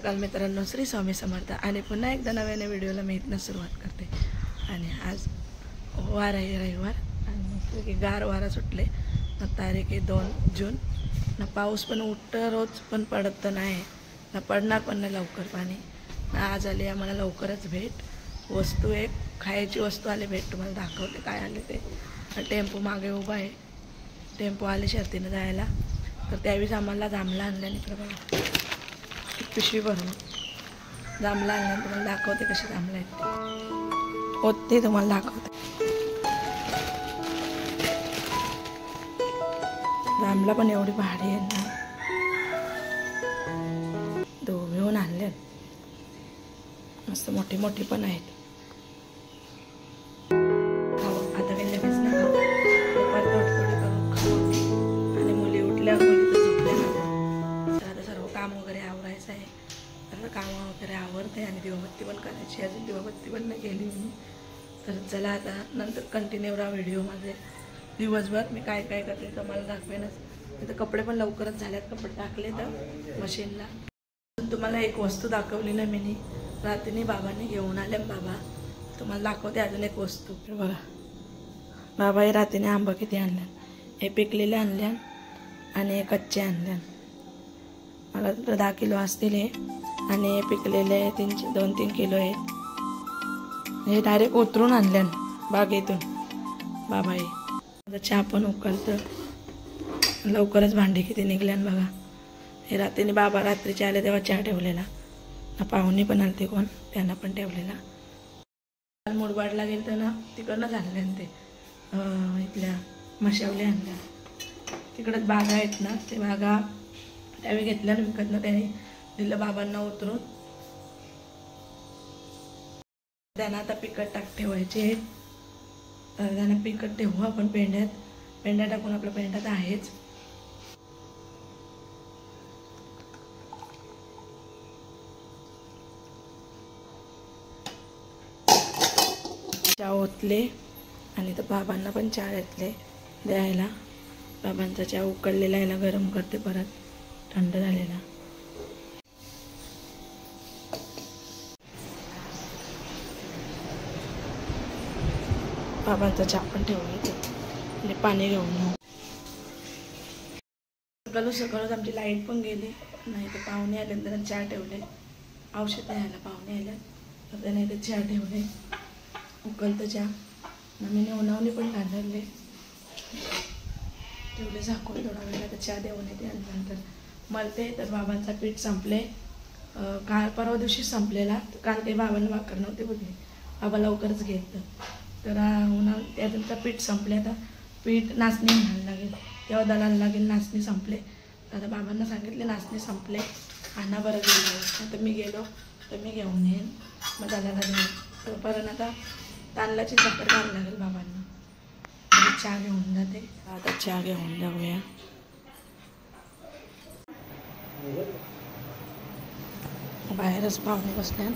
सकाळ मित्रांनो, श्री स्वामी समर्थ आणि पुन्हा एकदा नव्याने व्हिडिओला मी इथनं सुरुवात करते। आणि आज वार आहे, रविवार, आणि मस्त की गार वारा सुटले ना। तारीख आहे 2 जून ना। पाऊस पण उठतं रोज पण पडत तर नाही ना, पडणार पण नाही लवकर पाणी ना। आज आली आम्हाला लवकरच भेट, वस्तू एक खायची वस्तू आली भेट। तुम्हाला दाखवते काय आले ते। टेम्पो मागे उभा आहे, टेम्पो आले शर्तीनं जायला, तर त्यावेळेस आम्हाला जांभळं आणलं। इकडं बघा पिशवी भरून जांभळं आणलं, तुम्हाला दाखवते कशी जांभळं आहेत ते होते, तुम्हाला दाखवते। जांभळं पण एवढी भारी आहे ना, घेऊन आणले मस्त, मोठी मोठी पण आहेत। आता काही लगेच नाही खाऊ, दुपारी थोडी करून खाऊ। आणि मुली उठल्या, मुली तर झोपल्या ना, तर आता सर्व काम वगैरे आवरायचं आहे। तर काम वगैरे आवरते आणि दिवाबत्ती पण करायची, अजून दिवाबत्ती पण नाही केली मी। तर चला आता नंतर कंटिन्यू राहा व्हिडिओमध्ये। दिवसभर मी काय काय करते तर मला दाखवेनच। तर कपडे पण लवकरच झाल्यात, कपडे टाकले तर मशीनला। तुम्हाला एक वस्तू दाखवली ना मी, रात्रीने बाबांनी घेऊन आले। बाबा तुम्हाला दाखवते अजून एक वस्तू बघा। बाबा हे रात्रीने आंबा किती आणल्या, हे पिकलेले आणल्या आणि हे कच्चे आणल्या। मला 10 किलो असतील हे, आणि हे पिकलेले 2-3 किलो आहेत। हे डायरेक्ट उतरून आणल्या बागेतून बाबा। हे चहा पण उकळतं, लवकरच भांडी किती निघल्यान बघा। हे रात्रीने बाबा रात्रीचे आले तेव्हा चहा ठेवलेला ना, पाहुणे पण आलते कोण, त्यांना पण ठेवलेला। मुरबाडला गेलं तर ना, तिकडनंच आणले ते इथल्या मशावल्या आणल्या। तिकडंच बागा आहेत ना, ते बागा त्यावेळी घेतल्या विकत ना, त्याने दिलं बाबांना उतरून। त्यांना आता पिकट ठेवायचे आहेत, तर त्यांना पिकट ठेवू आपण पेंड्यात। पेंड्या टाकून आपलं पेंड्यात आहेच। चहा ओतले आणि तर बाबांना पण चहा घेतले द्यायला। बाबांचा चहा उकळलेला, याला गरम करते परत, थंड झालेला। बाबांचा चहा पण ठेवला आणि पाणी घेऊन येऊ। सकाळच आमची लाईट पण गेली नाही, तर पाहुणे आले तर चहा ठेवले। औषध द्यायला पाहुणे आले तर त्याने ते चहा ठेवले, उकळतं चहा ना। मी उन्हावणी पण घालवले, ठेवले झाकून थोडा वेळा, तर चहा देऊन येते। आणि नंतर मलते तर बाबांचा पीठ संपले, काल परवा दिवशी संपलेला। काल काही बाबांना भाकर नव्हते बोलले, बाबा लवकरच घेतलं, तर त्यांचं पीठ संपले। आता पीठ नाचणी म्हणायला लागेल, तेव्हा दळायला लागेल। नाचणी संपले, आता बाबांना सांगितले नाचणी संपले, आणा बरं गेलो। आता मी गेलो तर मी घेऊन येईन, मग दळायला देईन। तोपर्यंत आता तांदळाची भाकर घालायला लागेल बाबांना। चहा घेऊन जाते, आता चहा घेऊन जाऊया। बाहेरच पाहुणे बसल्या,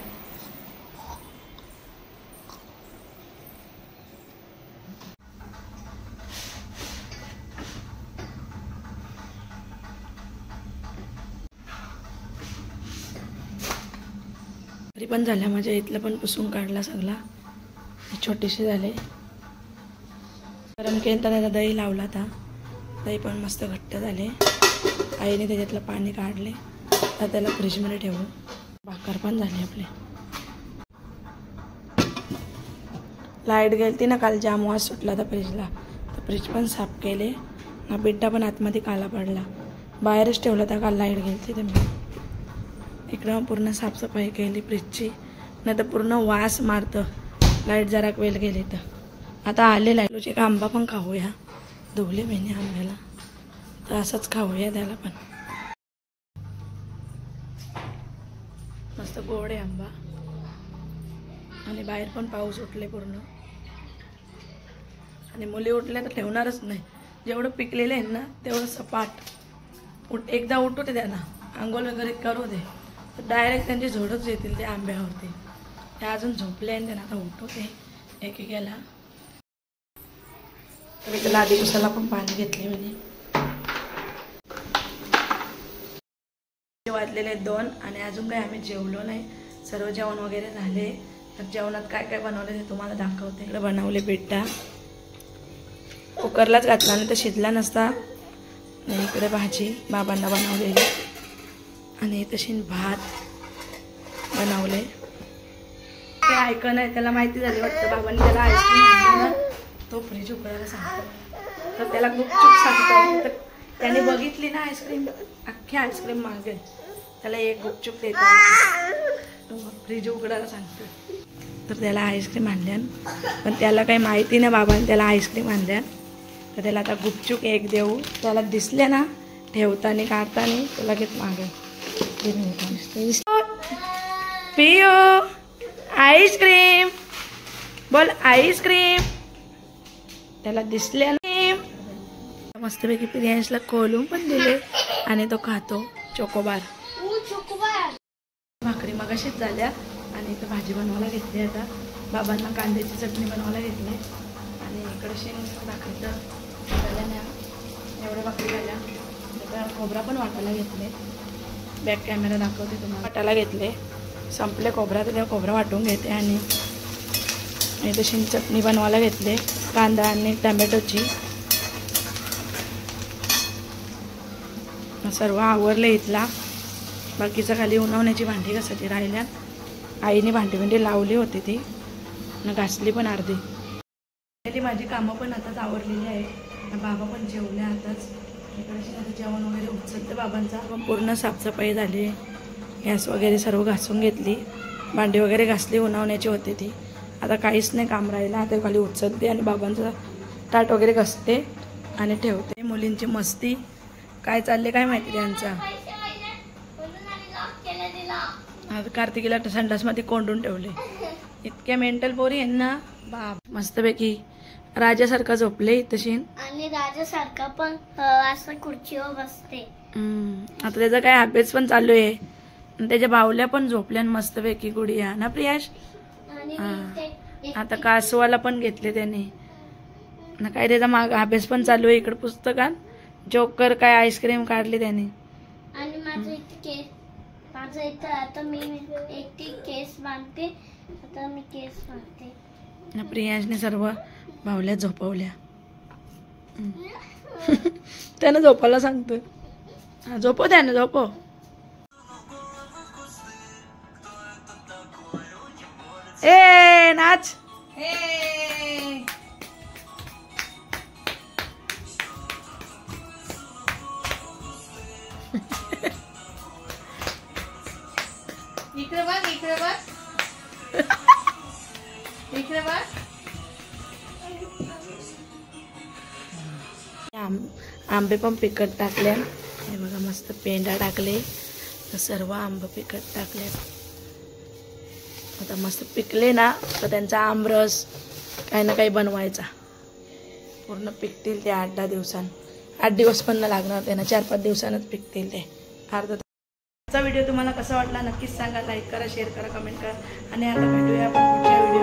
तरी पण झाल्या माझ्या इथलं पण पुसून काढला सगळा, छोटेसे झाले। गरम केलं तर त्याला दही लावला था, दही पण मस्त घट्ट झाले। आईने त्याच्यातलं पाणी काढले, तर त्याला फ्रीजमध्ये ठेवू। भाकर पण झाली आपली। लाईट गेली ना काल, जाम वास सुटला था फ्रीजला, तर फ्रीज पण साफ केले ना। बिड्डा पण आतमध्ये काला पडला, बाहेरच ठेवला था काल लाईट गेली तर मी। इकडं पूर्ण साफसफाई केली फ्रीजची, नाही तर पूर्ण वास मारतं लाईट जरा वेळ गेली तर। आता आले लाईट, एक आंबा पण खाऊया, धुवले मी आंब्याला, तर असंच खाऊया त्याला पण। मस्त गोड आहे आंबा, आणि बाहेर पण पाऊस उठले पूर्ण। आणि मुली उठल्या तर ठेवणारच नाही, जेवढं पिकलेलं आहे ना तेवढं सपाट एकदा उठू ते, त्यांना आंघोळ वगैरे करू दे, तर डायरेक्ट त्यांची झोडच येतील ते आंब्यावरती। ते अजून झोपले आणि त्यांना आता उठवते एक गेला। तर त्याला आधी दिवसाला पण पाणी घेतले म्हणे। वाजलेले आहेत 2 आणि अजून काही आम्ही जेवलो नाही. सर्व जेवण वगैरे झाले. तर जेवणात काय काय बनवलं ते तुम्हाला दाखवते. इकडे बनवले पेटा, कुकरलाच घातला आणि तर शिजला नसता. आणि इकडे भाजी बाबांना बनवलेली आणि तशी भात बनवले. ते ऐकणं आहे त्याला माहिती झाली वाटतं. बाबांनी त्याला आईस्क्रीम आणली ना, तो फ्रीज उघडायला सांगतो. तर त्याला गुपचूप सांगतो. तर त्याने बघितली ना आईस्क्रीम, अख्खी आईस्क्रीम मागेल. त्याला एक गुपचूप देतो, फ्रीज उघडायला सांगतो. तर त्याला आईस्क्रीम आणल्या, पण त्याला काही माहिती नाही बाबांनी त्याला आईस्क्रीम आणल्या. तर त्याला आता गुपचूप एक देऊ. त्याला दिसले ना ठेवताना काढताना तो लगेच मागेल. पियो आईस्क्रीम बोल, आईस्क्रीम. त्याला दिसले ना. मस्तपैकी प्रियांशला कोलून पण दिले आणि तो खातो चोकोबार. भाकरी मगाशीच झाल्या आणि इथं भाजी बनवायला घेतली. आता बाबांना कांद्याची चटणी बनवायला घेतली आणि इकडे शेंग भाकरीचं झाल्या ना, एवढ्या भाकरी झाल्या. तर खोबरा पण वाटायला घेतले. बॅक कॅमेरा दाखवते तुम्हाला. वाटायला घेतले, संपले खोबरा. तर त्या खोबरा वाटून घेते आणि इथे शेंग चटणी बनवायला घेतले, कांदा आणि टमॅटोची. सर्व आवरले इथला. बाकीचं खाली उन्हावण्याची भांडी कशाची राहिल्या. आईने भांडी लावली होती ती घासली पण अर्धी. ती माझी कामं पण आताच आवरलेली आहे. बाबा पण जेवले आताच. इकडे आता जेवण वगैरे उचलते बाबांचा. पण पूर्ण साफसफाई झाली. गॅस वगैरे सर्व घासून घेतली. भांडी वगैरे घासली, उन्हावण्याची होती ती. आता काहीच नाही काम राहिलं. आता खाली उचलते आणि बाबांचा ताट वगैरे घासते आणि ठेवते. मुलींची मस्ती काय चालले काय माहिती त्यांचा. आता कार्तिकीला संडासमध्ये कोंडून ठेवले. इतक्या मेंटल पोरी आहे ना बाप. मस्तपैकी राजासारखा झोपले तशी. आणि राजासारखा पण असं खुर्चीवर बसते. आता त्याचा काय अभ्यास पण चालू आहे. त्याच्या बावल्या पण झोपल्या मस्तपैकी गुडिया ना प्रियाश. आता कासवाला पण घेतले त्याने ना. काय त्याचा माग अभ्यास पण चालू आहे. इकडे पुस्तकात जोकर काय आईस्क्रीम काढली त्याने. आणि माझं इथं आता मी एकटी केस बांधते. आता मी केस बांधते. प्रियांशने सर्व बावल्या झोपवल्या. त्यानं झोपायला सांगतोय. झोपव त्यानं, झोपव. ए नाच. इकडे बघ, इकडे बघ, इकडे बघ. आंबे पण पिकट टाकले. हे बघा मस्त पेंडा टाकले. सर्व आंबे पिकट टाकले. आता मस्त पिकले ना तर त्यांचा आमरस काही ना काही बनवायचा. पूर्ण पिकतील ते 8-10 दिवसांनी. 8 दिवस पण न लागणार त्यांना, 4-5 दिवसांनाच पिकतील ते. अर्धा. आजचा व्हिडिओ तुम्हाला कसा वाटला नक्कीच सांगा. लाईक करा, शेअर करा, कमेंट करा आणि आता भेटूया आपण पुढच्या व्हिडिओ.